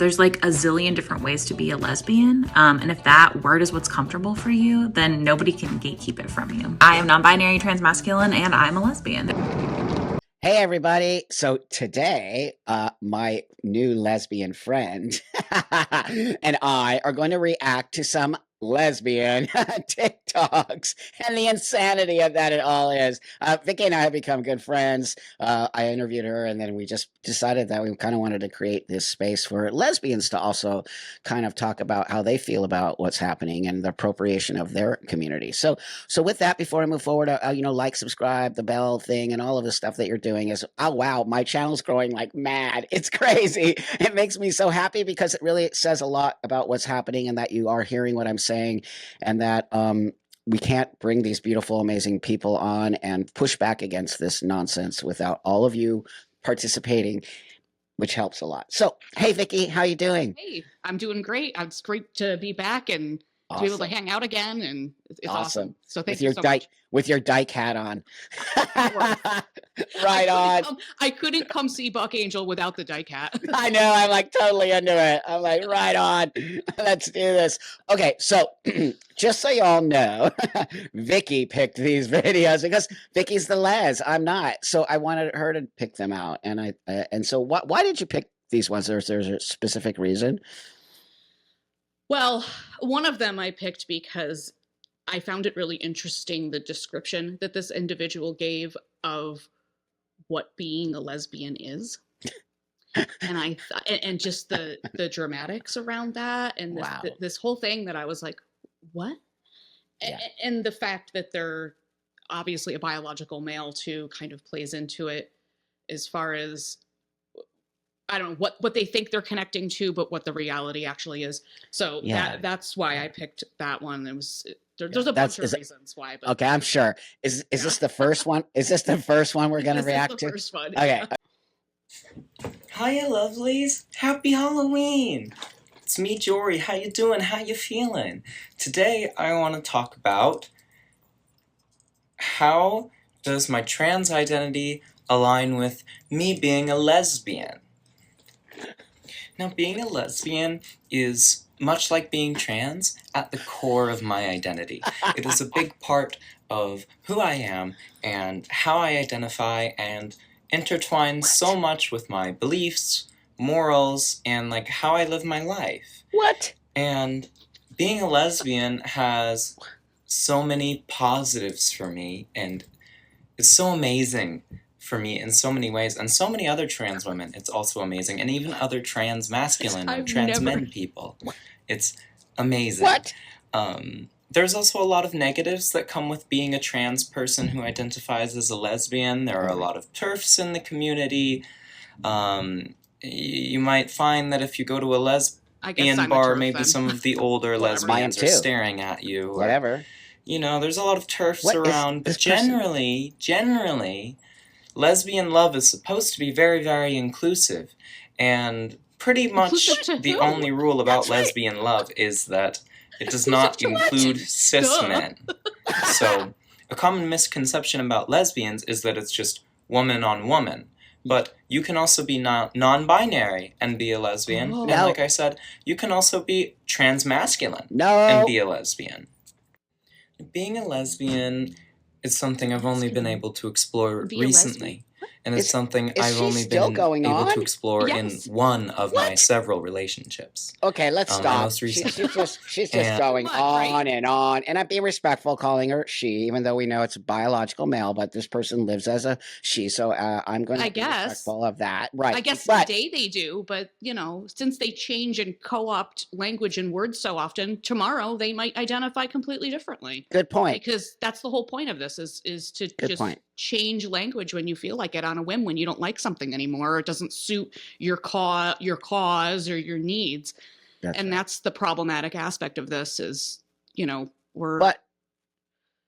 there's like a zillion different ways to be a lesbian. And if that word is what's comfortable for you, then nobody can gatekeep it from you. I am non-binary, transmasculine, and I'm a lesbian. Hey everybody. So today, my new lesbian friend and I are going to react to some lesbian TikToks and the insanity of that it all is. Vicky and I have become good friends. I interviewed her and then we just decided that we kind of wanted to create this space for lesbians to also kind of talk about how they feel about what's happening and the appropriation of their community. So with that, before I move forward, like, subscribe, the bell thing, and all of the stuff that you're doing is, oh wow, my channel's growing like mad. It's crazy. It makes me so happy because it really says a lot about what's happening and that you are hearing what I'm saying, and that we can't bring these beautiful, amazing people on and push back against this nonsense without all of you participating, which helps a lot. So, hey Vicky, how you doing? Hey, I'm doing great. It's great to be back and to be able to hang out again, and it's awesome. So thank you so much. With your dyke hat on. Right on. I couldn't come see Buck Angel without the dyke hat. I know. I'm like totally into it. I'm like, right on. Let's do this. Okay, so just so y'all know, Vicky picked these videos because Vicky's the les. I'm not. So I wanted her to pick them out. And so why did you pick these ones? There's a specific reason? Well, one of them I picked because I found it really interesting, the description that this individual gave of what being a lesbian is. And just the dramatics around that, and this whole thing that I was like, what? Yeah. And the fact that they're obviously a biological male too kind of plays into it, as far as, I don't know what they think they're connecting to, but what the reality actually is. So that's why I picked that one. It was there's a bunch of reasons why. But okay, I'm sure. Is this the first one? Is this the first one we're gonna react to? First one. Okay. Hiya, lovelies. Happy Halloween. It's me, Jory. How you doing? How you feeling? Today I want to talk about how does my trans identity align with me being a lesbian. Now, being a lesbian is much like being trans at the core of my identity. It is a big part of who I am and how I identify, and intertwines so much with my beliefs, morals, and like how I live my life. What? And being a lesbian has so many positives for me, and it's so amazing for me in so many ways, and so many other trans women, it's also amazing, and even other trans masculine and trans men people. It's amazing. What? There's also a lot of negatives that come with being a trans person who identifies as a lesbian. There are a lot of TERFs in the community. You might find that if you go to a lesbian bar, maybe some of the older lesbians are staring at you. Whatever. You know, there's a lot of TERFs around, but generally, lesbian love is supposed to be very, very inclusive. And pretty much the only rule about lesbian love is that it does not include cis men. So, a common misconception about lesbians is that it's just woman on woman. But you can also be non-binary and be a lesbian. And like I said, you can also be transmasculine and be a lesbian. Being a lesbian is something I've only been able to explore recently. And it's something I've only been able to explore in one of my several relationships. Okay, let's stop. She's just going on and on. And I'm being respectful calling her she, even though we know it's a biological male, but this person lives as a she. So I'm going to be respectful of that. Right. I guess today they do, but you know, since they change and co-opt language and words so often, tomorrow they might identify completely differently. Good point. Because that's the whole point of this is to change language when you feel like it on a whim, when you don't like something anymore, or it doesn't suit your cause or your needs. That's the problematic aspect of this is, you know, But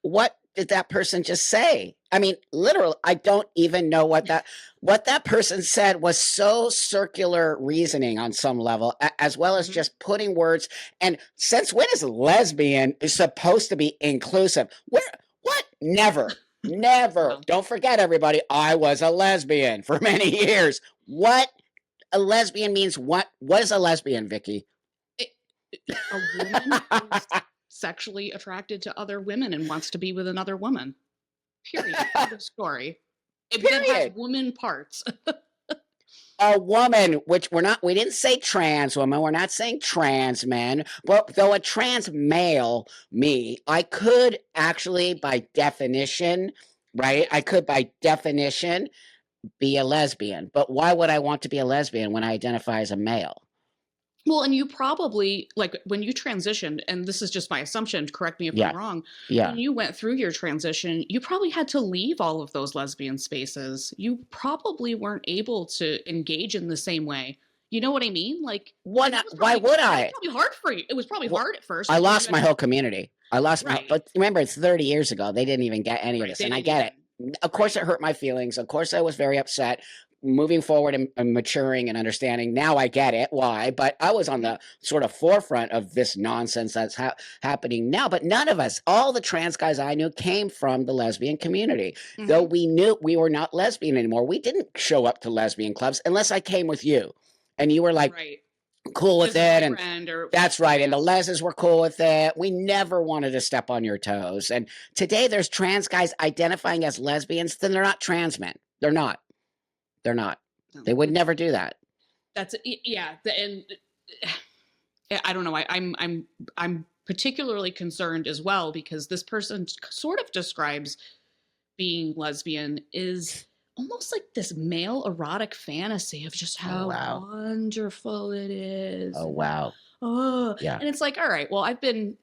what did that person just say? I mean, literally, I don't even know what that person said was so circular reasoning on some level, as well as just putting words. And since when is lesbian supposed to be inclusive? What? Never. Never. Don't forget, everybody, I was a lesbian for many years. What? a lesbian means what? What is a lesbian, Vicky? A woman who's sexually attracted to other women and wants to be with another woman. Period. End of story. It has woman parts. A woman, which we didn't say trans woman, we're not saying trans men, but though a trans male, I could actually, by definition, right? I could, by definition, be a lesbian. But why would I want to be a lesbian when I identify as a male? Well, and you probably, like, when you transitioned, and this is just my assumption, correct me if I'm wrong, when you went through your transition, you probably had to leave all of those lesbian spaces. You probably weren't able to engage in the same way. You know what I mean? Like, why would I? It was probably hard for you. It was probably hard at first. I lost my whole community. But remember, it's 30 years ago. They didn't even get any of this, and I get it. Of course, it hurt my feelings. Of course, I was very upset. Moving forward and maturing and understanding, now I get it, why, but I was on the sort of forefront of this nonsense that's happening now. But none of us, all the trans guys I knew, came from the lesbian community. Though we knew we were not lesbian anymore. We didn't show up to lesbian clubs unless I came with you. And you were like, cool with it, and that's right, and the leses were cool with it. We never wanted to step on your toes. And today there's trans guys identifying as lesbians, then they're not trans men. They're not. No. They would never do that. That's and I don't know. I'm particularly concerned as well because this person sort of describes being lesbian is almost like this male erotic fantasy of just how wonderful it is. Oh wow. Oh yeah. And it's like, all right, well, I've been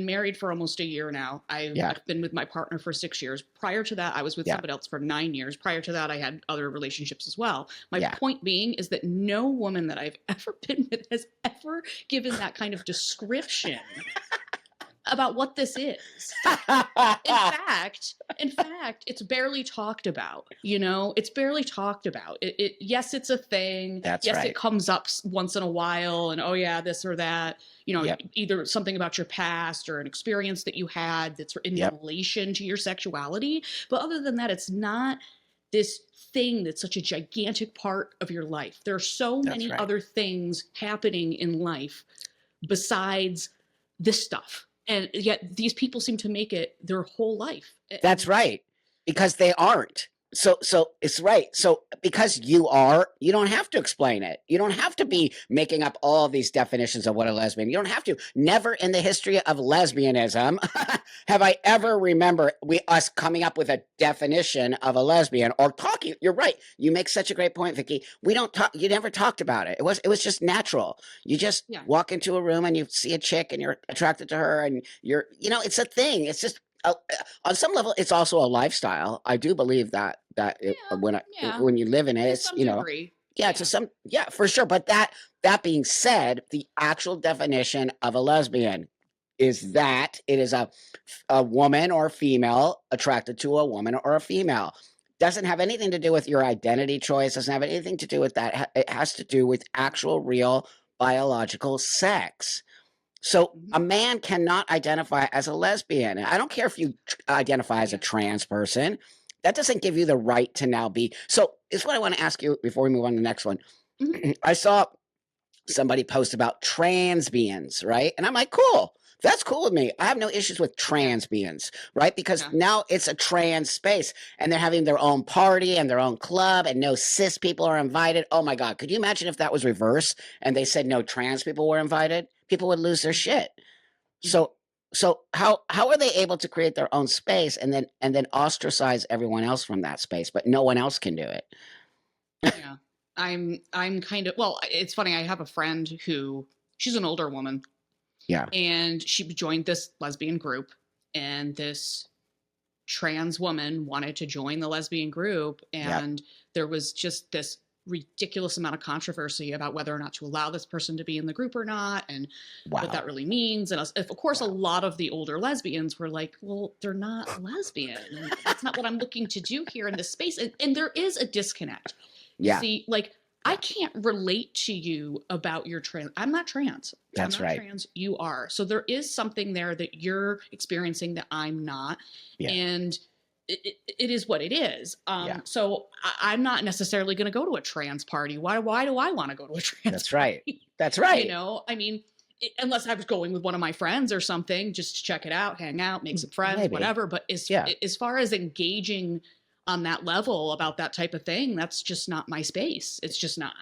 married for almost a year now. I've been with my partner for 6 years. Prior to that, I was with somebody else for 9 years. Prior to that, I had other relationships as well. My point being is that no woman that I've ever been with has ever given that kind of description about what this is. In fact, it's barely talked about. It's barely talked about. Yes, it's a thing. That's right. It comes up once in a while, and this or that. Either something about your past or an experience that you had that's in relation to your sexuality. But other than that, it's not this thing that's such a gigantic part of your life. There are so many other things happening in life besides this stuff. And yet these people seem to make it their whole life. That's right. Because they aren't. So it's right. So because you don't have to explain it. You don't have to be making up all these definitions of what a lesbian. You don't have to. Never in the history of lesbianism have I ever remember us coming up with a definition of a lesbian or talking. You're right. You make such a great point, Vicky. We don't talk. You never talked about it. It was just natural. You just walk into a room and you see a chick and you're attracted to her and it's a thing. It's just. On some level, it's also a lifestyle. I do believe that when you live in it, it's for sure. But that being said, the actual definition of a lesbian is that it is a woman or a female attracted to a woman or a female. Doesn't have anything to do with your identity choice. Doesn't have anything to do with that. It has to do with actual, real biological sex. So a man cannot identify as a lesbian. I don't care if you identify as a trans person. That doesn't give you the right to now be. So it's what I want to ask you before we move on to the next one. I saw somebody post about transbians, right? And I'm like, cool. That's cool with me. I have no issues with transbians, right? Because now it's a trans space and they're having their own party and their own club and no cis people are invited. Oh my God. Could you imagine if that was reverse and they said no trans people were invited? People would lose their shit. So how are they able to create their own space and then ostracize everyone else from that space, but no one else can do it? Yeah. I'm kind of, well, it's funny. I have a friend she's an older woman. Yeah. And she joined this lesbian group and this trans woman wanted to join the lesbian group. And there was just this ridiculous amount of controversy about whether or not to allow this person to be in the group or not. And what that really means. And of course, a lot of the older lesbians were like, well, they're not lesbian. And that's not what I'm looking to do here in this space. And there is a disconnect. Yeah. See, like, I can't relate to you about your trans. I'm not trans. That's right. Trans. You are. So there is something there that you're experiencing that I'm not. Yeah. And it is what it is. So I'm not necessarily going to go to a trans party. Why do I want to go to a trans That's party? right. That's right. You know, I mean, unless I was going with one of my friends or something, just to check it out, hang out, make some friends, whatever. But as far as engaging on that level about that type of thing, that's just not my space. It's just not.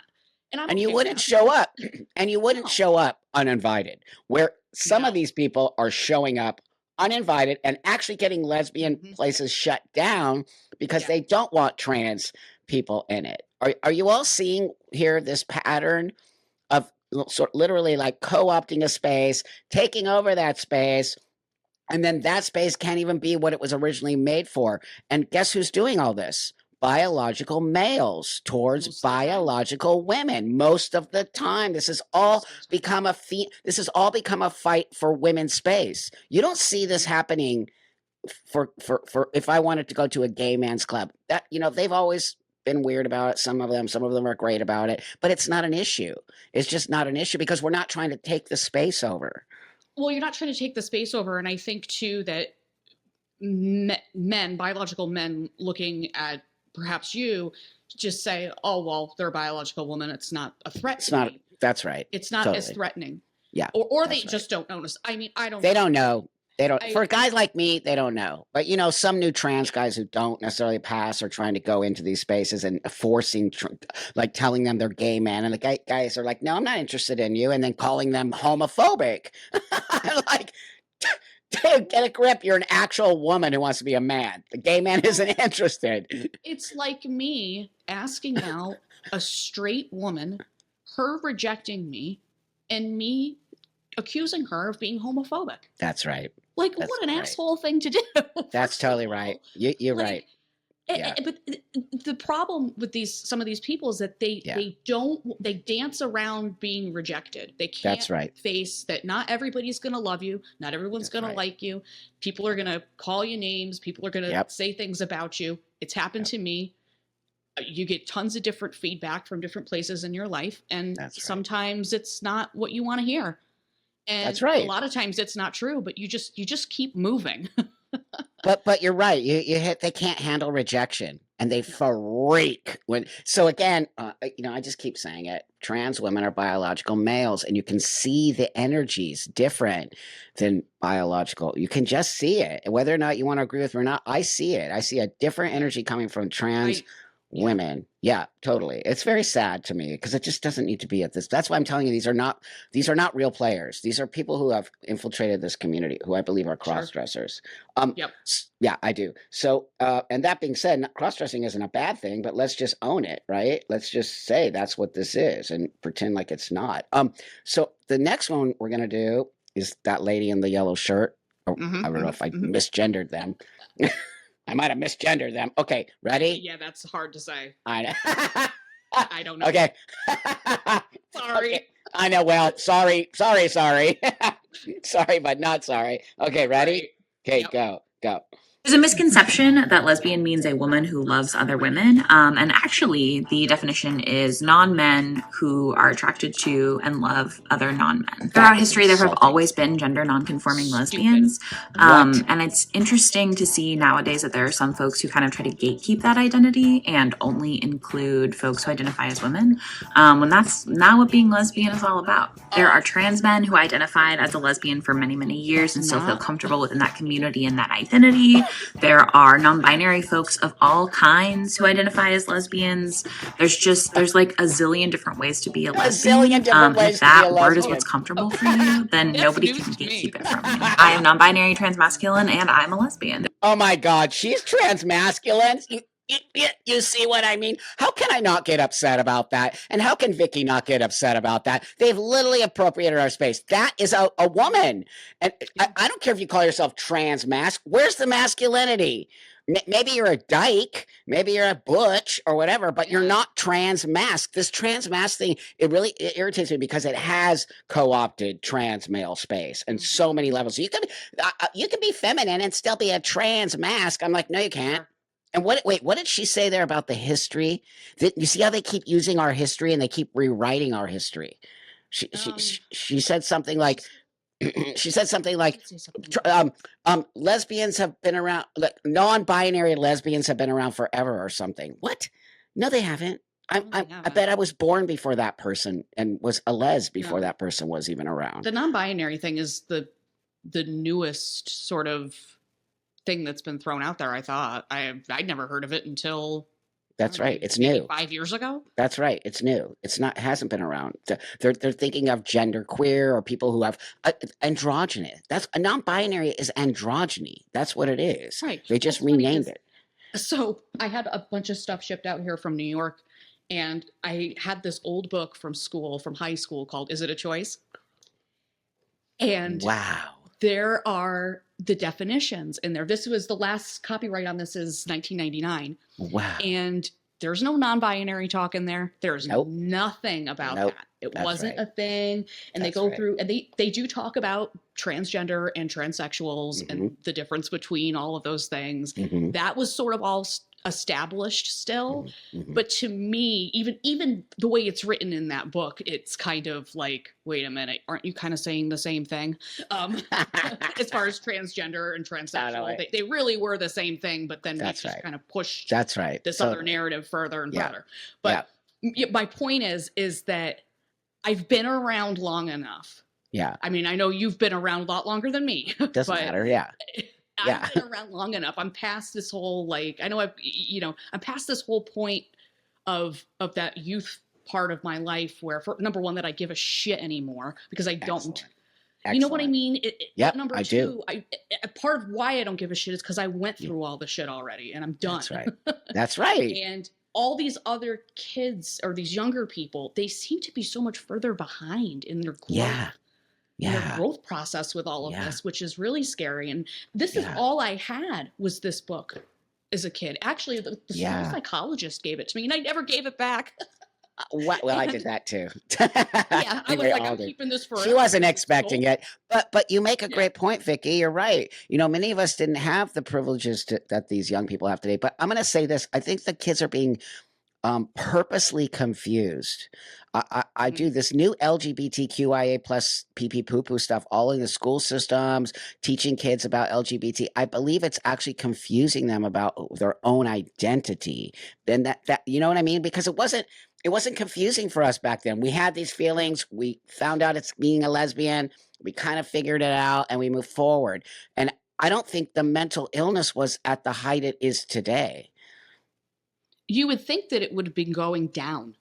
And you wouldn't show up. And you wouldn't show up uninvited. Where some of these people are showing up uninvited and actually getting lesbian places shut down because they don't want trans people in it. Are you all seeing here this pattern of literally like co-opting a space, taking over that space, and then that space can't even be what it was originally made for? And guess who's doing all this? Biological males towards biological women most of the time. This has all become a fight for women's space. You don't see this happening for if I wanted to go to a gay man's club. That, you know, they've always been weird about it. Some of them are great about it, but it's not an issue. It's just not an issue because we're not trying to take the space over. Well, you're not trying to take the space over, and I think too that men, biological men, looking at perhaps you, just say, oh, well, they're a biological woman. It's not a threat. It's not. That's right. It's not as threatening. Yeah. Or they just don't notice. I mean, I don't. They don't know. They don't. For guys like me, they don't know. But you know, some new trans guys who don't necessarily pass are trying to go into these spaces and forcing, like telling them they're gay men, and the guys are like, "No, I'm not interested in you," and then calling them homophobic. I'm like, dude, get a grip. You're an actual woman who wants to be a man. The gay man isn't interested. It's like me asking out a straight woman, her rejecting me, and me accusing her of being homophobic. That's right. Like, what an asshole thing to do. That's totally right. You're right. But the problem with some of these people is that they dance around being rejected. They can't face that not everybody's going to love you. Not everyone's going to like you. People are going to call you names. People are going to say things about you. It's happened to me. You get tons of different feedback from different places in your life. And sometimes it's not what you want to hear. And that's right. A lot of times it's not true, but you just keep moving. But you're right. They can't handle rejection, and they freak when. So again, you know, I just keep saying it. Trans women are biological males, and you can see the energies different than biological. You can just see it, whether or not you want to agree with me or not. I see it. I see a different energy coming from trans women. Yeah, totally. It's very sad to me because it just doesn't need to be at this. That's why I'm telling you, these are not real players. These are people who have infiltrated this community, who I believe are cross-dressers. Yeah, I do. So, and that being said, cross-dressing isn't a bad thing, but let's just own it, right? Let's just say that's what this is and pretend like it's not. So the next one we're going to do is that lady in the yellow shirt. Oh, I don't know if I misgendered them. I might have misgendered them. Okay, ready? Yeah, that's hard to say. I know. I don't know. Okay. Sorry. Okay. I know. Well, sorry. Sorry, but not sorry. Okay, ready? Okay, go. There's a misconception that lesbian means a woman who loves other women. And actually, the definition is non-men who are attracted to and love other non-men. Throughout history, there have always been gender non-conforming lesbians. And it's interesting to see nowadays that there are some folks who kind of try to gatekeep that identity and only include folks who identify as women, when that's not what being lesbian is all about. There are trans men who identified as a lesbian for many, many years and still feel comfortable within that community and that identity. There are non-binary folks of all kinds who identify as lesbians. There's like a zillion different ways to be a lesbian. If that word is what's comfortable for you, then nobody can gatekeep it from you. I am non-binary, transmasculine, and I'm a lesbian. Oh my God, she's transmasculine. You see what I mean? How can I not get upset about that? And how can Vicky not get upset about that? They've literally appropriated our space. That is a woman. And I don't care if you call yourself trans-masc. Where's the masculinity? Maybe you're a dyke, maybe you're a butch or whatever, but you're not trans-masc. This trans-masc thing, it irritates me because it has co-opted trans male space in so many levels. So you can be feminine and still be a trans-masc. I'm like, no, you can't. And what did she say there about the history? You see how they keep using our history and they keep rewriting our history. She said something like, She said something like, Say something. lesbians have been around, like non-binary lesbians have been around forever or something. What? No, they haven't. No, they I haven't. bet I was born before that person and was a les before No. that person was even around. The non-binary thing is the newest sort of thing that's been thrown out there. I thought I'd never heard of it until That's right. It's maybe new. 5 years ago. That's right. It's new. It's not. It hasn't been around. They're thinking of gender queer or people who have androgynous. That's a non-binary is androgyny. That's what it is. Right. They just What's funny renamed is- it. So I had a bunch of stuff shipped out here from New York, and I had this old book from high school called "Is It a Choice?" And Wow. there are the definitions in there. This was the last copyright on this is 1999. Wow. And there's no non-binary talk in there. There's Nope. nothing about Nope. that. It That's wasn't right. a thing. And That's they go right. through and they do talk about transgender and transsexuals and the difference between all of those things. Mhm. That was sort of all established still. Mhm. But to me, even the way it's written in that book, it's kind of like, wait a minute, aren't you kind of saying the same thing? As far as transgender and transsexual, they really were the same thing, but then That's we just right. kind of pushed That's right. this So- other narrative further and Yeah. further. But my point is that I've been around long enough. Yeah. I mean, I know you've been around a lot longer than me. Doesn't but matter. Yeah. I've been around long enough. I'm past this whole I'm past this whole point of that youth part of my life where, for number one, that I give a shit anymore because I don't. Excellent. You know what I Excellent. mean? Yep, number I two, do. part of why I don't give a shit is because I went through all the shit already and I'm done. That's right. That's right. And all these other kids or these younger people, they seem to be so much further behind in their growth. Yeah. in their Yeah. growth process with all of Yeah. this, which is really scary. And this is Yeah. all I had was this book as a kid. Actually, the Yeah. school psychologist gave it to me and I never gave it back. Well, I did that too. Yeah, I was We like, all I'm did. keeping this for. She wasn't expecting it, but you make a Yeah. great point, Vicky. You're right. You know, many of us didn't have the privileges that these young people have today. But I'm going to say this: I think the kids are being purposely confused. I do this new LGBTQIA plus PP poo poo stuff all in the school systems, teaching kids about LGBT. I believe it's actually confusing them about their own identity. And that you know what I mean? Because it wasn't confusing for us back then. We had these feelings. We found out it's being a lesbian. We kind of figured it out and we moved forward. And I don't think the mental illness was at the height it is today. You would think that it would have been going down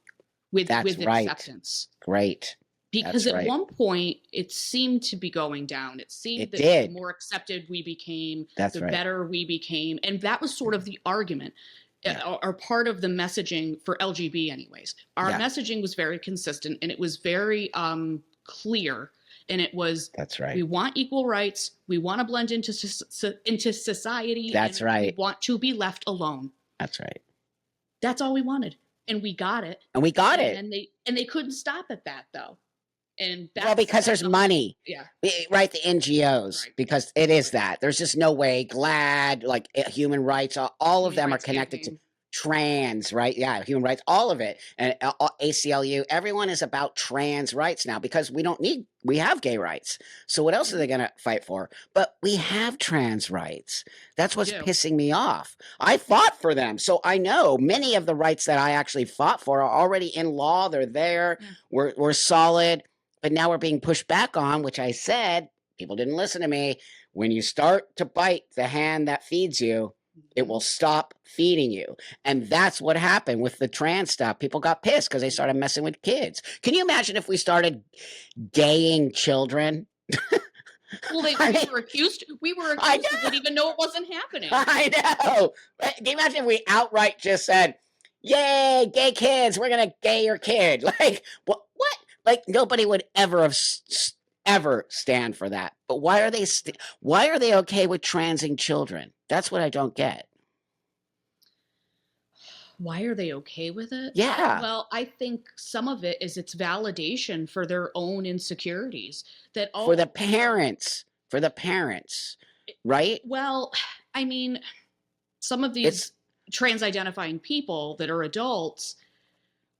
with That's right. acceptance. Great. Because That's at right. one point it seemed to be going down. It seemed It that did. the more accepted we became, That's the right. better we became. And that was sort of the argument. Yeah. Or part of the messaging for LGB anyways. Our Yeah. messaging was very consistent and it was very clear. And it was, That's right. we want equal rights. We want to blend into society. That's and right. We want to be left alone. That's right. That's all we wanted. And we got it. And we got it. And they couldn't stop at that though. And Well, because there's money. Yeah. Right, the NGOs, Right. because it is that. There's just no way. GLAAD, like human rights, all of Human them are rights connected to campaign. trans, right? Yeah, human rights, all of it. And ACLU, everyone is about trans rights now because we have gay rights. So what else are they going to fight for? But we have trans rights. That's what's do. pissing me off. I fought for them. So I know many of the rights that I actually fought for are already in law. They're there. Yeah. We're solid. But now we're being pushed back on, which I said, people didn't listen to me. When you start to bite the hand that feeds you, it will stop feeding you. And that's what happened with the trans stuff. People got pissed because they started messing with kids. Can you imagine if we started gaying children? Well, we were accused. We were I accused. We didn't even know it wasn't happening. I know. Can you imagine if we outright just said, yay, gay kids, we're going to gay your kid? Like, what? Like, nobody would ever have ever stand for that. But why are they okay with transing children? That's what I don't get. Why are they okay with it? Yeah. Well, I think some of it is it's validation for their own insecurities. That all For the parents, right? Well, I mean, some of these trans identifying people that are adults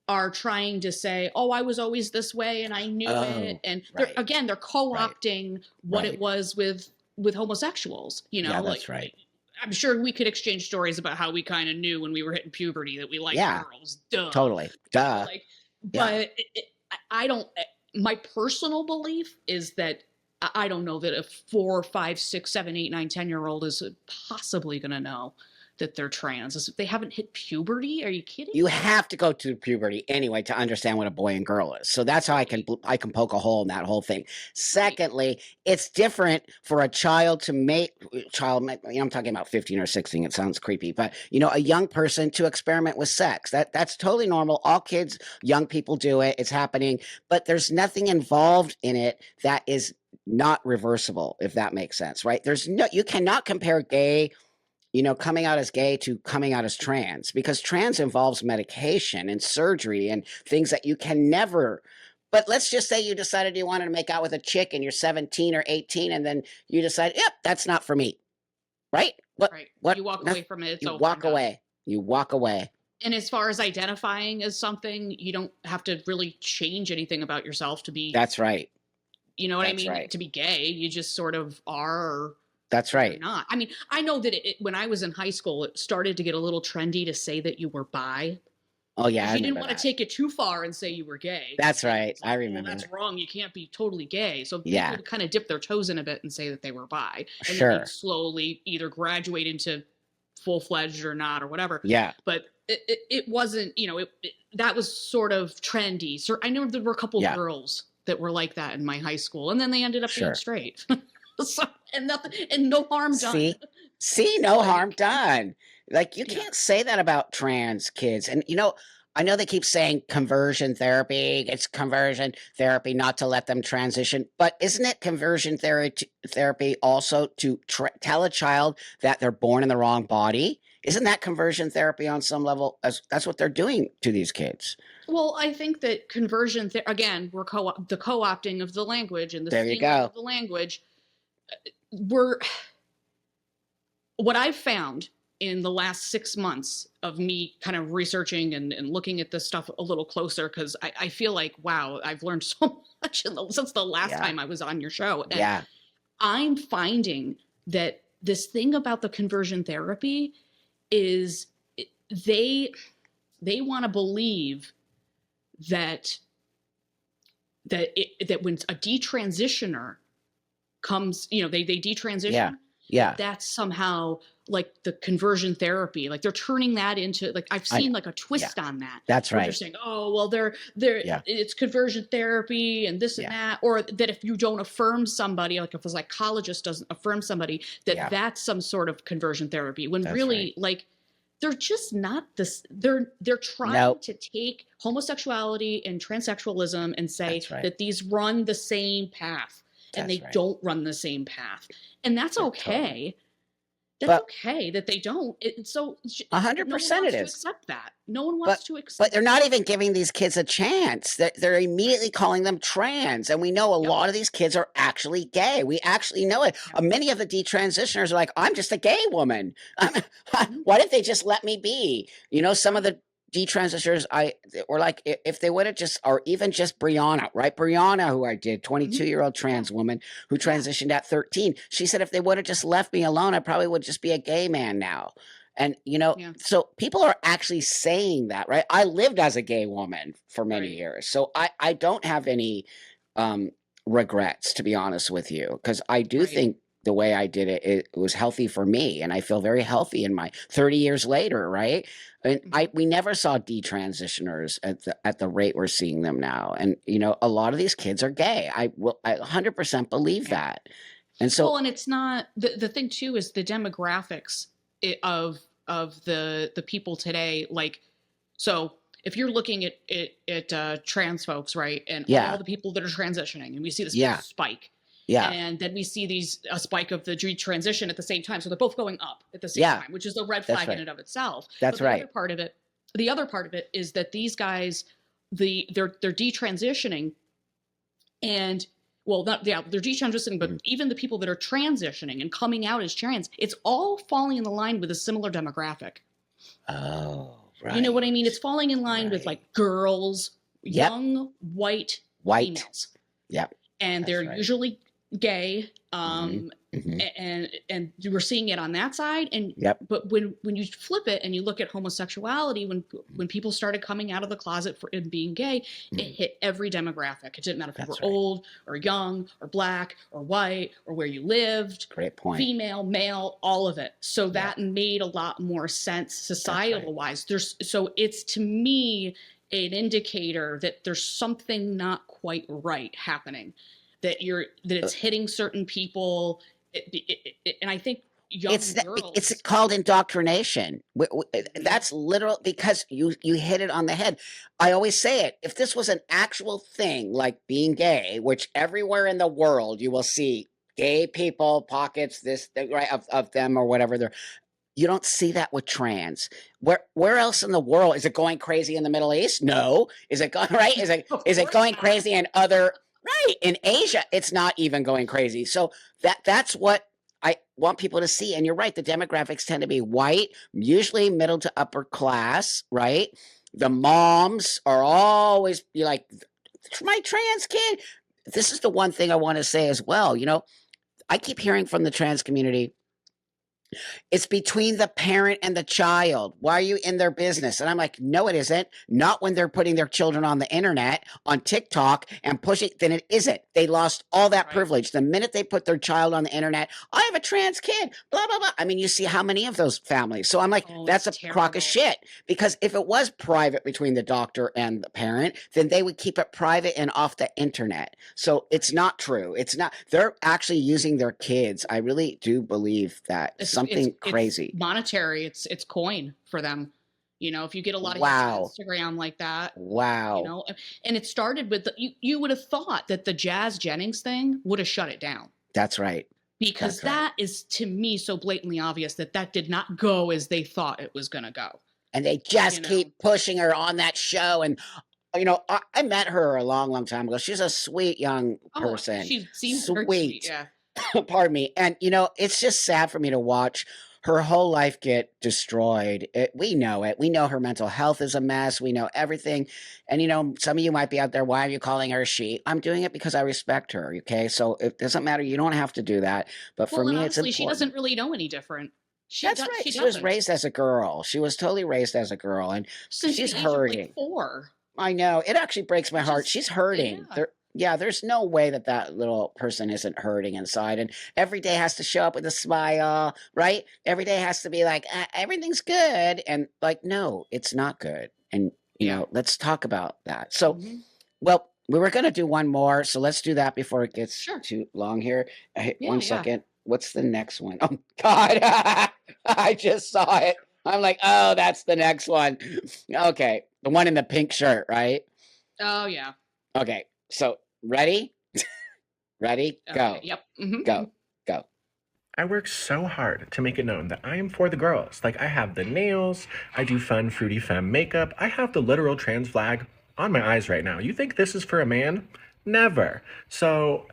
are trying to say, oh, I was always this way and I knew it. And they're co-opting what it was with homosexuals, you know? Yeah, that's right. I'm sure we could exchange stories about how we kind of knew when we were hitting puberty that we liked girls. Duh. Totally. Duh. Like, but I don't, my personal belief is that I don't know that a 4, 5, 6, 7, 8, 9, 10-year-old is possibly going to know that they're trans. If they haven't hit puberty, are you kidding? You have to go to puberty anyway to understand what a boy and girl is. So that's how I can poke a hole in that whole thing. Secondly, it's different for a child to I'm talking about 15 or 16. It sounds creepy, but a young person to experiment with sex. That's totally normal. All kids, young people do it. It's happening, but there's nothing involved in it that is not reversible, if that makes sense, right? You cannot compare gay, coming out as gay to coming out as trans, because trans involves medication and surgery and things that you can never. But let's just say you decided you wanted to make out with a chick and you're 17 or 18, and then you decide, yep, that's not for me. Right? What? You walk away from it. You walk away. You walk away. And as far as identifying as something, you don't have to really change anything about yourself to be. That's right. You know what I mean? Right. To be gay, you just sort of are. Or that's right. Not. I mean, I know that when I was in high school, it started to get a little trendy to say that you were bi. Oh yeah, you didn't want to take it too far and say you were gay. That's right. I remember. Well, that's wrong. You can't be totally gay. So people would kind of dip their toes in a bit and say that they were bi, and then they'd slowly either graduate into full-fledged or not or whatever. Yeah. But it wasn't. That was sort of trendy. So I know there were a couple of girls that were like that in my high school, and then they ended up being straight. So, and no harm done. See, no harm done. Like, you can't say that about trans kids. And, I know they keep saying conversion therapy. It's conversion therapy not to let them transition. But isn't it conversion therapy also to tell a child that they're born in the wrong body? Isn't that conversion therapy on some level? That's what they're doing to these kids. Well, I think that conversion, again, we're the co-opting of the language and the theme of the language. What I've found in the last 6 months of me kind of researching and looking at this stuff a little closer, because I feel like, wow, I've learned so much since the last time I was on your show. And I'm finding that this thing about the conversion therapy is they want to believe that when a detransitioner comes, they detransition. Yeah. That's somehow like the conversion therapy. Like they're turning that into, like, I've seen like a twist on that. That's right. They're saying, oh, well, it's conversion therapy and this and that. Or that if you don't affirm somebody, like if a psychologist doesn't affirm somebody, that's some sort of conversion therapy. When really, like, they're just not this. They're trying to take homosexuality and transsexualism and say that these run the same path. And they don't run the same path. And that's okay. That's okay that they don't. So 100% it is. Accept that. No one wants to accept. But they're not even giving these kids a chance. They're immediately calling them trans. And we know a lot of these kids are actually gay. We actually know it. Many of the detransitioners are like, I'm just a gay woman. Why didn't they just let me be? Some of the detransitioners, or like, if they would have just, or even just Brianna, right? Brianna, who I did, 22-year-old trans woman who transitioned at 13. She said, if they would have just left me alone, I probably would just be a gay man now. And, so people are actually saying that, right? I lived as a gay woman for many years. So I don't have any regrets, to be honest with you, because I do think the way I did it, it was healthy for me. And I feel very healthy in my 30 years later, right? And we never saw detransitioners at the rate we're seeing them now. And, a lot of these kids are gay. I 100% believe that. And so, well, and it's not, the thing too is the demographics of the people today. Like, so if you're looking at trans folks, right? And all the people that are transitioning, and we see this big spike. Yeah. And then we see a spike of the detransition at the same time. So they're both going up at the same time, which is a red flag in and of itself. That's right. The other part of it is that these guys, they're detransitioning, and they're detransitioning, but even the people that are transitioning and coming out as trans, it's all falling in the line with a similar demographic. Oh. You know what I mean? It's falling in line with like girls, young white females. Yep. And they're usually gay. And we're seeing it on that side. And but when you flip it and you look at homosexuality, when people started coming out of the closet for and being gay, it hit every demographic. It didn't matter if you were old or young or black or white or where you lived. Great point. Female, male, all of it. So that made a lot more sense societal wise. So it's, to me, an indicator that there's something not quite right happening, that it's hitting certain people. And I think young girls. It's called indoctrination. That's literal, because you hit it on the head. I always say it. If this was an actual thing, like being gay, which everywhere in the world you will see gay people, pockets, right, of them or whatever you don't see that with trans. Where else in the world is it going crazy? In the Middle East? No. Is it going right? Is it going crazy in other? Right. In Asia, it's not even going crazy. So that's what I want people to see. And you're right. The demographics tend to be white, usually middle to upper class, right? The moms are always be like, my trans kid. This is the one thing I want to say as well. You know, I keep hearing from the trans community, it's between the parent and the child. Why are you in their business? And I'm like, no, it isn't. Not when they're putting their children on the internet, on TikTok, and pushing. Then it isn't. They lost all that privilege. The minute they put their child on the internet, I have a trans kid, blah, blah, blah. I mean, you see how many of those families. So I'm like, that's a crock of shit. Because if it was private between the doctor and the parent, then they would keep it private and off the internet. So it's not true. It's not. They're actually using their kids. I really do believe that. Something crazy. It's monetary. It's coin for them. You know, if you get a lot of Instagram like that. Wow. You know, and it started with you would have thought that the Jazz Jennings thing would have shut it down. That's right. Because that is, to me, so blatantly obvious that did not go as they thought it was going to go. And they just keep pushing her on that show. And, you know, I met her a long, long time ago. She's a sweet young person. She seems sweet. Yeah. Pardon me. And, you know, it's just sad for me to watch her whole life get destroyed. We know it. We know her mental health is a mess. We know everything. And, you know, some of you might be out there, why are you calling her she? I'm doing it because I respect her, okay? So it doesn't matter. You don't have to do that. But for me, it's important. She doesn't really know any different. That's right. She was raised as a girl. She was totally raised as a girl. And since she's the age hurting. of like 4. I know. It actually breaks my heart. She's hurting. There's no way that little person isn't hurting inside. And every day has to show up with a smile, right? Every day has to be like, everything's good. And like, no, it's not good. And, you know, let's talk about that. So, well, we were going to do one more. So let's do that before it gets too long here. One second. What's the next one? Oh, God. I just saw it. I'm like, oh, that's the next one. Okay. The one in the pink shirt, right? Oh, yeah. Okay. So, ready? Ready? Go. Okay, yep. Go. I work so hard to make it known that I am for the girls. Like, I have the nails, I do fun, fruity femme makeup, I have the literal trans flag on my eyes right now. You think this is for a man? Never. So,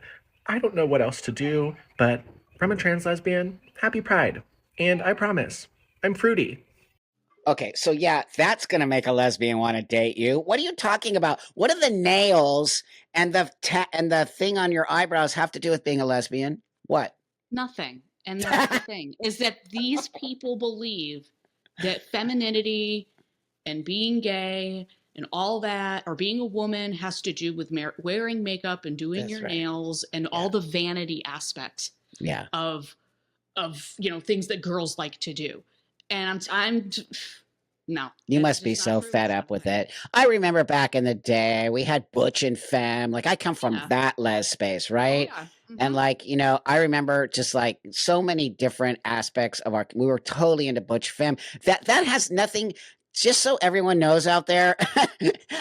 I don't know what else to do, but from a trans lesbian, happy Pride. And I promise, I'm fruity. Okay, so yeah, that's going to make a lesbian want to date you. What are you talking about? What do the nails and the thing on your eyebrows have to do with being a lesbian? What? Nothing. And that's the thing, is that these people believe that femininity and being gay and all that, or being a woman, has to do with wearing makeup and doing your nails and all the vanity aspects of you know, things that girls like to do. And no. You must be so fed up with it. I remember back in the day, we had butch and femme. Like, I come from that les space, right? Oh, yeah. And like, you know, I remember just like so many different aspects of we were totally into butch femme. That has nothing, just so everyone knows out there,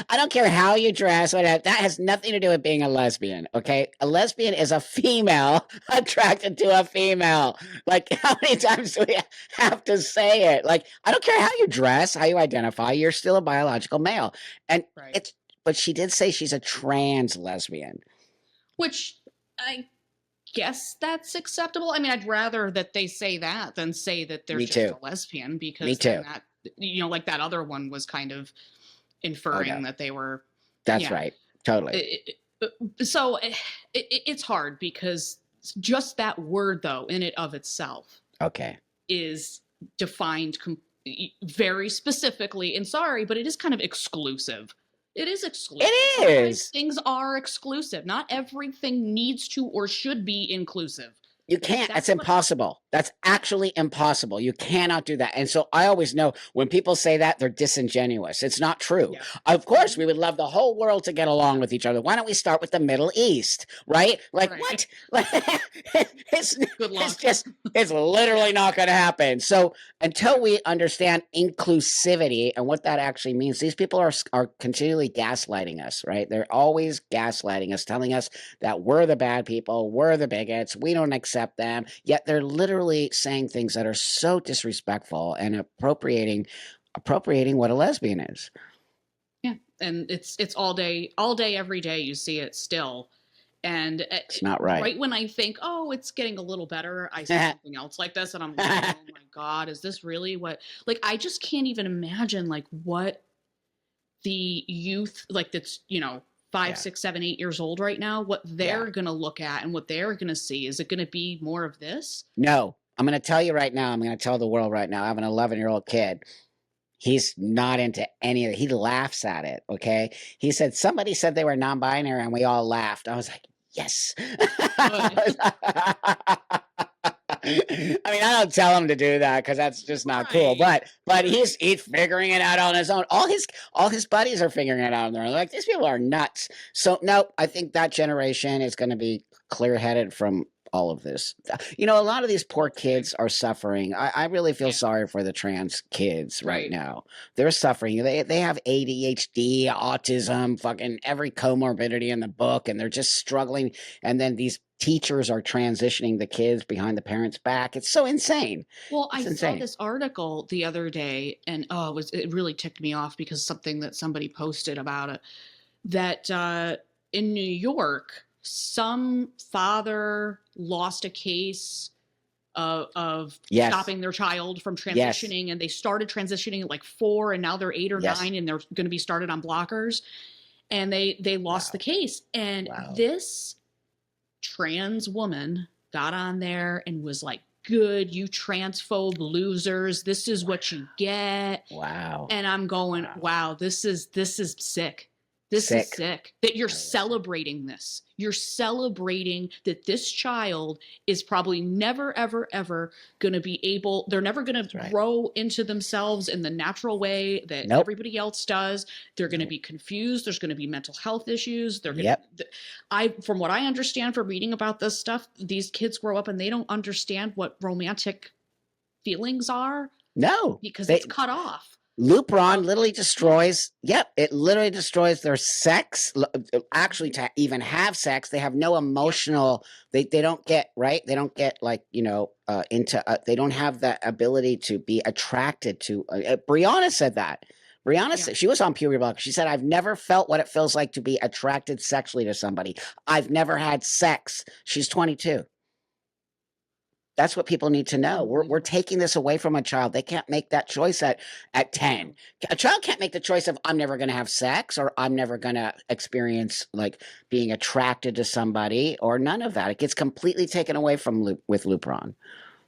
I don't care how you dress, whatever, that has nothing to do with being a lesbian, okay? A lesbian is a female attracted to a female. Like, how many times do we have to say it? Like, I don't care how you dress, how you identify, you're still a biological male. And but she did say she's a trans lesbian. Which I guess that's acceptable. I mean, I'd rather that they say that than say that they're just a lesbian, because like that other one was kind of inferring that they were. That's right. Totally. So it's hard because just that word, though, in it of itself, is defined very specifically. And sorry, but it is kind of exclusive. It is exclusive. It is. Sometimes things are exclusive. Not everything needs to or should be inclusive. You can't. That's impossible. That's actually impossible. You cannot do that. And so I always know when people say that, they're disingenuous. It's not true. Yeah. Of course, we would love the whole world to get along with each other. Why don't we start with the Middle East, right? Like, what? It's literally not going to happen. So until we understand inclusivity and what that actually means, these people are continually gaslighting us, right? They're always gaslighting us, telling us that we're the bad people, we're the bigots, we don't accept them, yet they're literally saying things that are so disrespectful and appropriating what a lesbian is. Yeah, and it's all day, every day. You see it still, and it's not right. Right when I think, oh, it's getting a little better, I see something else like this, and I'm like, oh my God, is this really what? Like, I just can't even imagine like what the youth that's 5, 6, 7, 8 years old right now, what they're going to look at and what they're going to see. Is it going to be more of this? No, I'm going to tell you right now. I'm going to tell the world right now. I have an 11-year-old kid. He's not into any of it. He laughs at it. Okay. He said, somebody said they were non-binary and we all laughed. I was like, yes. I mean, I don't tell him to do that because that's just not cool. But he's figuring it out on his own. All his buddies are figuring it out, and they're like, these people are nuts. So no, I think that generation is going to be clear-headed from all of this. A lot of these poor kids are suffering. I really feel sorry for the trans kids right now. They're suffering. They have ADHD, autism, fucking every comorbidity in the book, and they're just struggling. And then these teachers are transitioning the kids behind the parents' back. It's so insane. Well, I saw this article the other day, and it really ticked me off because something that somebody posted about it, that in New York, some father lost a case of stopping their child from transitioning, and they started transitioning at like 4, and now they're 8 or 9, and they're going to be started on blockers, and they lost the case. And this trans woman got on there and was like, good, you transphobe losers, this is what you get. Wow. And I'm going, wow, this is sick. This is sick that you're celebrating this. You're celebrating that this child is probably never, ever, ever going to be able, they're never going to grow into themselves in the natural way that everybody else does. They're going to be confused. There's going to be mental health issues. They're going to, from what I understand from reading about this stuff, these kids grow up and they don't understand what romantic feelings are. No. Because it's cut off. Lupron literally destroys, it literally destroys their sex. Actually, to even have sex, they have no emotional, they don't get, they don't get they don't have that ability to be attracted to, Brianna said that. Brianna said, she was on Puberty Block. She said, I've never felt what it feels like to be attracted sexually to somebody. I've never had sex. She's 22. That's what people need to know. We're taking this away from a child. They can't make that choice at 10. A child can't make the choice of I'm never going to have sex or I'm never going to experience like being attracted to somebody or none of that. It gets completely taken away from with Lupron.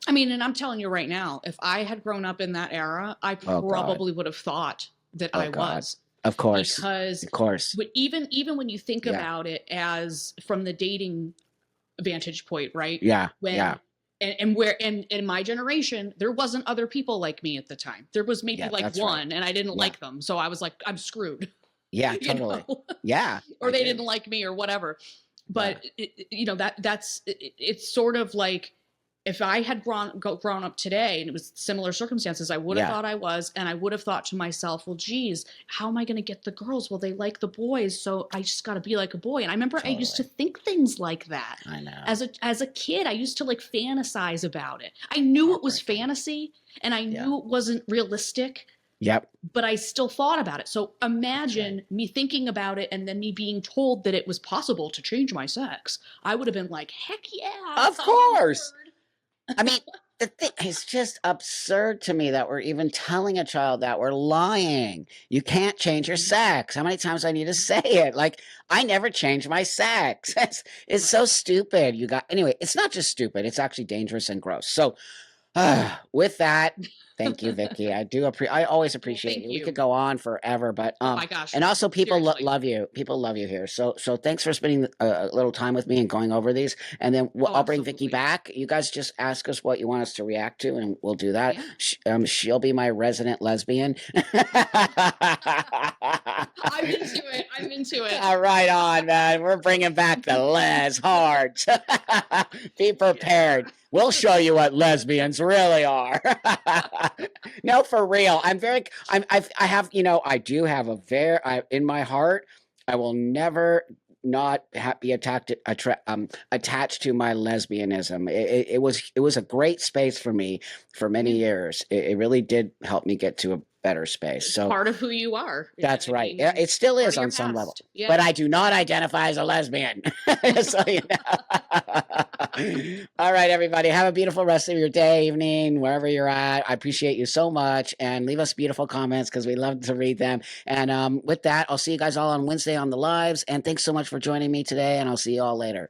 I mean, and I'm telling you right now, if I had grown up in that era, I probably would have thought that I was. Of course. Because but even when you think about it as from the dating vantage point, right? Yeah. And where in my generation, there wasn't other people like me at the time. There was maybe one, and I didn't like them. So I was like, I'm screwed. Yeah, totally. Yeah. Or they didn't like me or whatever. But it's sort of like if I had grown up today and it was similar circumstances, I would have thought I was, and I would have thought to myself, well, geez, how am I going to get the girls? Well, they like the boys, so I just got to be like a boy. And I remember I used to think things like that. I know. As a kid, I used to like fantasize about it. I knew it was fantasy, and I knew it wasn't realistic. Yep. But I still thought about it. So imagine me thinking about it and then me being told that it was possible to change my sex. I would have been like, heck yeah. Of course. I mean, the thing is just absurd to me that we're even telling a child that. We're lying. You can't change your sex. How many times I need to say it? Like, I never changed my sex. It's so stupid. Anyway, it's not just stupid. It's actually dangerous and gross. So with that, thank you, Vicky. I always appreciate you. We could go on forever, but oh my gosh. and also people love you. People love you here. So thanks for spending a little time with me and going over these. And then I'll bring Vicky back. You guys just ask us what you want us to react to, and we'll do that. Yeah. She'll be my resident lesbian. I'm into it. All right on, man. We're bringing back the les hard. Be prepared. We'll show you what lesbians really are. No, for real. I do have in my heart, I will never not be attached to my lesbianism. It was a great space for me for many years. It really did help me get to a better space. It's so part of who you are. That's right. It still is on some level. Yeah. But I do not identify as a lesbian. So, you know. All right, everybody. Have a beautiful rest of your day, evening, wherever you're at. I appreciate you so much. And leave us beautiful comments because we love to read them. And with that, I'll see you guys all on Wednesday on the lives. And thanks so much for joining me today. And I'll see you all later.